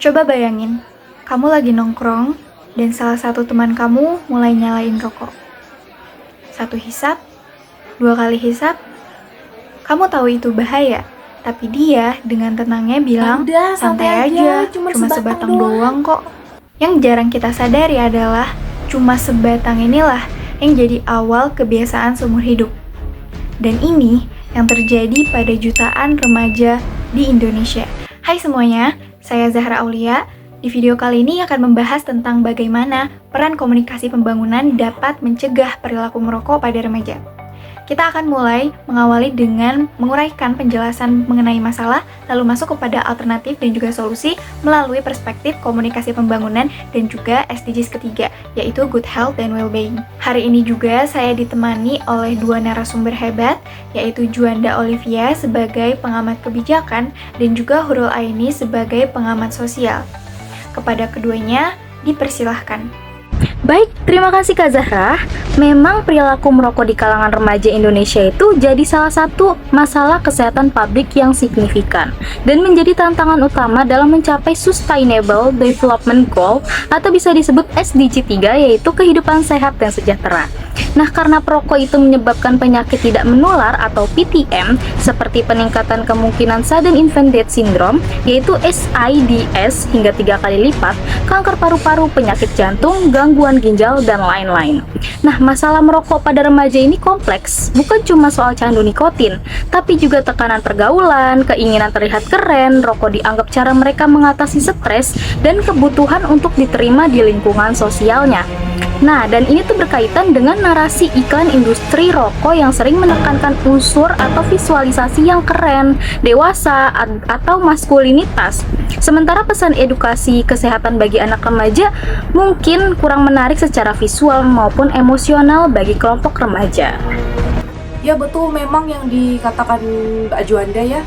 Coba bayangin, kamu lagi nongkrong dan salah satu teman kamu mulai nyalain rokok. Satu hisap, dua kali hisap, kamu tahu itu bahaya, tapi dia dengan tenangnya bilang, Udah, santai aja, cuma sebatang doang kok. Yang jarang kita sadari adalah, cuma sebatang inilah yang jadi awal kebiasaan seumur hidup. Dan ini yang terjadi pada jutaan remaja di Indonesia. Hai semuanya, saya Zahra Aulia. Di video kali ini akan membahas tentang bagaimana peran komunikasi pembangunan dapat mencegah perilaku merokok pada remaja. Kita akan mulai mengawali dengan menguraikan penjelasan mengenai masalah, lalu masuk kepada alternatif dan juga solusi melalui perspektif komunikasi pembangunan dan juga SDGs ketiga, yaitu Good Health and Well-being. Hari ini juga saya ditemani oleh dua narasumber hebat, yaitu Juanda Olivia sebagai pengamat kebijakan dan juga Hurul Aini sebagai pengamat sosial. Kepada keduanya, dipersilahkan. Baik, terima kasih Kak Zahra. Memang perilaku merokok di kalangan remaja Indonesia itu jadi salah satu masalah kesehatan publik yang signifikan dan menjadi tantangan utama dalam mencapai Sustainable Development Goal atau bisa disebut SDG 3, yaitu kehidupan sehat dan sejahtera. Nah, karena perokok itu menyebabkan penyakit tidak menular atau PTM seperti peningkatan kemungkinan sudden infant death syndrome, yaitu SIDS hingga 3 kali lipat, kanker paru-paru, penyakit jantung, gangguan ginjal, dan lain-lain. Nah, masalah merokok pada remaja ini kompleks, bukan cuma soal candu nikotin, tapi juga tekanan pergaulan, keinginan terlihat keren, rokok dianggap cara mereka mengatasi stres, dan kebutuhan untuk diterima di lingkungan sosialnya. Nah, dan ini tuh berkaitan dengan narasi iklan industri rokok yang sering menekankan unsur atau visualisasi yang keren, dewasa, atau maskulinitas. Sementara pesan edukasi kesehatan bagi anak remaja mungkin kurang menarik secara visual maupun emosional bagi kelompok remaja. Ya betul, memang yang dikatakan Mbak Juanda ya,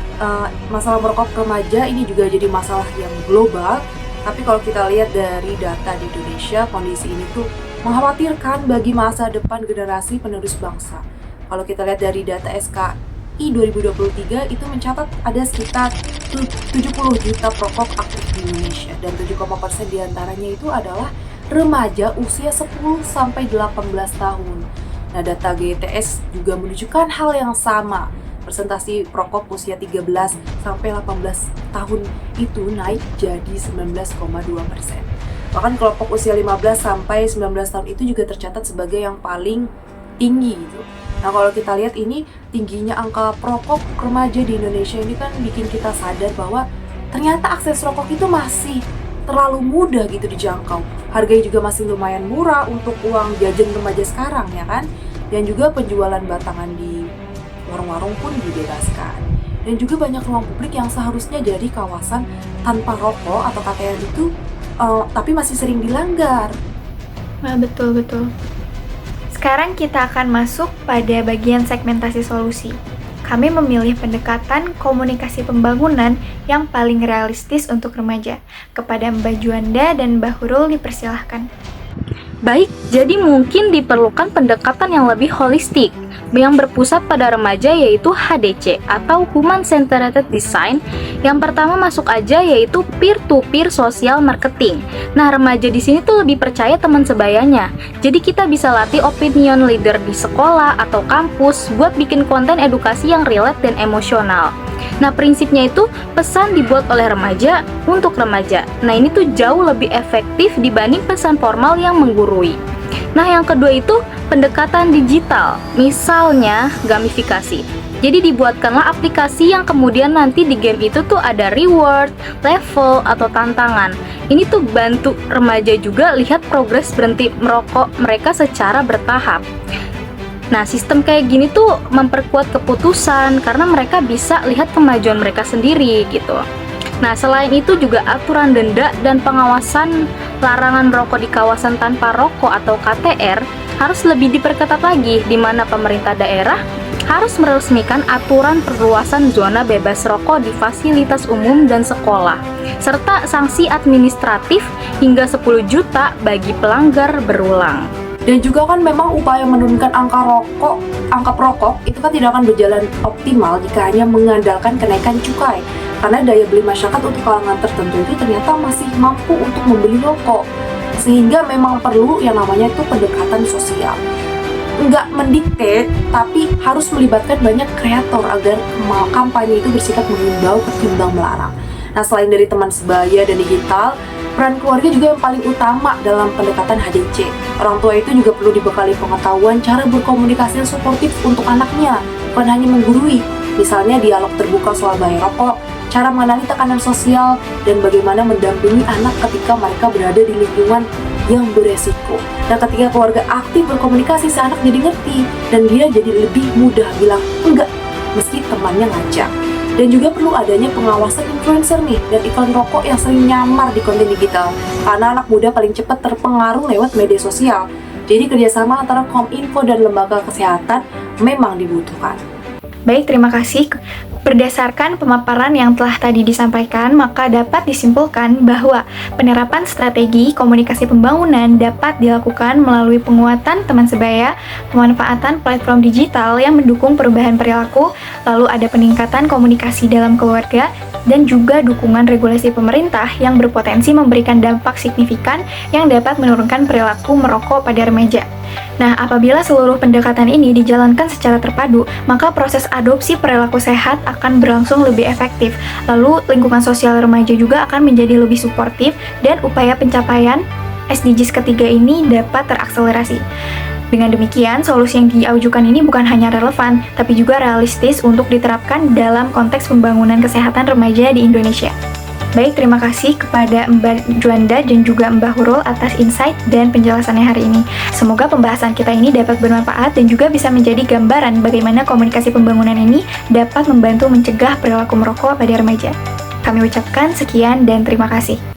masalah merokok remaja ini juga jadi masalah yang global. Tapi kalau kita lihat dari data di Indonesia, kondisi ini tuh mengkhawatirkan bagi masa depan generasi penerus bangsa. Kalau kita lihat dari data SKI 2023 itu mencatat ada sekitar 70 juta perokok aktif di Indonesia dan 7,% diantaranya itu adalah remaja usia 10-18 tahun. Nah, data GTS juga menunjukkan hal yang sama. Persentase perokok usia 13-18 tahun itu naik jadi 19,2%. Bahkan kelompok usia 15-19 tahun itu juga tercatat sebagai yang paling tinggi gitu. Nah, kalau kita lihat ini tingginya angka perokok remaja di Indonesia ini kan bikin kita sadar bahwa ternyata akses rokok itu masih terlalu mudah gitu dijangkau. Harganya juga masih lumayan murah untuk uang jajan remaja sekarang ya kan. Dan juga penjualan batangan di warung-warung pun dibebaskan. Dan juga banyak ruang publik yang seharusnya jadi kawasan tanpa rokok atau KTR itu tapi masih sering dilanggar. Nah, betul. Sekarang kita akan masuk pada bagian segmentasi solusi. Kami memilih pendekatan komunikasi pembangunan yang paling realistis untuk remaja. Kepada Mbak Juanda dan Mbak Hurul dipersilahkan. Baik, jadi mungkin diperlukan pendekatan yang lebih holistik yang berpusat pada remaja, yaitu HDC atau Human Centered Design. Yang pertama masuk aja yaitu peer-to-peer social marketing. Nah, remaja di sini tuh lebih percaya teman sebayanya. Jadi kita bisa latih opinion leader di sekolah atau kampus buat bikin konten edukasi yang relate dan emosional. Nah, prinsipnya itu pesan dibuat oleh remaja untuk remaja. Nah, ini tuh jauh lebih efektif dibanding pesan formal yang menggurui. Nah, yang kedua itu pendekatan digital, misalnya gamifikasi. Jadi dibuatkanlah aplikasi yang kemudian nanti di game itu tuh ada reward, level, atau tantangan. Ini tuh bantu remaja juga lihat progres berhenti merokok mereka secara bertahap. Nah, sistem kayak gini tuh memperkuat keputusan karena mereka bisa lihat kemajuan mereka sendiri gitu. Nah, selain itu juga aturan denda dan pengawasan larangan rokok di kawasan tanpa rokok atau KTR harus lebih diperketat lagi, di mana pemerintah daerah harus meresmikan aturan perluasan zona bebas rokok di fasilitas umum dan sekolah, serta sanksi administratif hingga 10 juta bagi pelanggar berulang. Dan juga kan memang upaya menurunkan angka perokok itu kan tidak akan berjalan optimal jika hanya mengandalkan kenaikan cukai. Karena daya beli masyarakat untuk kalangan tertentu itu ternyata masih mampu untuk membeli rokok. Sehingga memang perlu yang namanya itu pendekatan sosial. Nggak mendikte, tapi harus melibatkan banyak kreator agar kampanye itu bersifat mengimbau ketimbang melarang. Nah, selain dari teman sebaya dan digital, peran keluarga juga yang paling utama dalam pendekatan HDC. Orang tua itu juga perlu dibekali pengetahuan cara berkomunikasi yang suportif untuk anaknya, bukan hanya menggurui. Misalnya dialog terbuka soal bahaya rokok, cara mengenali tekanan sosial, dan bagaimana mendampingi anak ketika mereka berada di lingkungan yang beresiko. Dan ketika keluarga aktif berkomunikasi, si anak jadi ngerti, dan dia jadi lebih mudah bilang enggak, meski temannya ngajak. Dan juga perlu adanya pengawasan influencer nih, dan iklan rokok yang sering nyamar di konten digital. Karena anak muda paling cepat terpengaruh lewat media sosial. Jadi kerjasama antara Kominfo dan lembaga kesehatan memang dibutuhkan. Baik, terima kasih. Berdasarkan pemaparan yang telah tadi disampaikan, maka dapat disimpulkan bahwa penerapan strategi komunikasi pembangunan dapat dilakukan melalui penguatan teman sebaya, pemanfaatan platform digital yang mendukung perubahan perilaku, lalu ada peningkatan komunikasi dalam keluarga, dan juga dukungan regulasi pemerintah yang berpotensi memberikan dampak signifikan yang dapat menurunkan perilaku merokok pada remaja. Nah, apabila seluruh pendekatan ini dijalankan secara terpadu, maka proses adopsi perilaku sehat akan berlangsung lebih efektif. Lalu, lingkungan sosial remaja juga akan menjadi lebih suportif dan upaya pencapaian SDGs ketiga ini dapat terakselerasi. Dengan demikian, solusi yang diajukan ini bukan hanya relevan, tapi juga realistis untuk diterapkan dalam konteks pembangunan kesehatan remaja di Indonesia. Baik, terima kasih kepada Mbak Juanda dan juga Mbak Hurul atas insight dan penjelasannya hari ini. Semoga pembahasan kita ini dapat bermanfaat dan juga bisa menjadi gambaran bagaimana komunikasi pembangunan ini dapat membantu mencegah perilaku merokok pada remaja. Kami ucapkan sekian dan terima kasih.